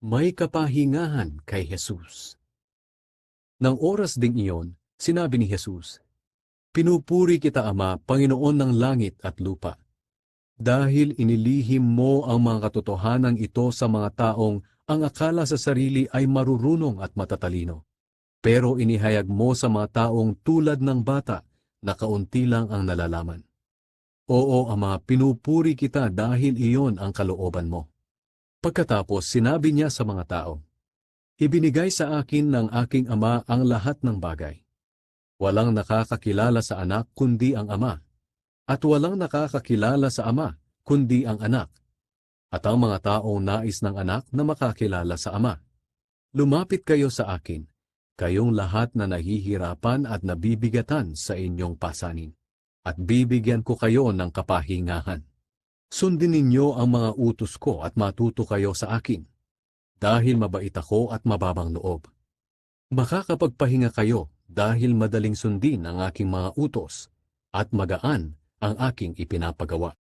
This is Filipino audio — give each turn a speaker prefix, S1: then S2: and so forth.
S1: May kapahingahan kay Jesus. Nang oras ding iyon, sinabi ni Jesus, "Pinupuri kita, Ama, Panginoon ng langit at lupa, dahil inilihim mo ang mga katotohanan ito sa mga taong ang akala sa sarili ay marurunong at matatalino. Pero inihayag mo sa mga taong tulad ng bata na kaunti lang ang nalalaman. Oo, Ama, pinupuri kita dahil iyon ang kalooban mo." Pagkatapos sinabi niya sa mga tao, "Ibinigay sa akin ng aking Ama ang lahat ng bagay. Walang nakakakilala sa anak kundi ang Ama, at walang nakakakilala sa Ama kundi ang anak, at ang mga taong nais ng anak na makakilala sa Ama. Lumapit kayo sa akin, kayong lahat na nahihirapan at nabibigatan sa inyong pasanin, at bibigyan ko kayo ng kapahingahan. Sundin ninyo ang mga utos ko at matuto kayo sa akin, dahil mabait ako at mababang loob. Makakapagpahinga kayo dahil madaling sundin ang aking mga utos at magaan ang aking ipinapagawa."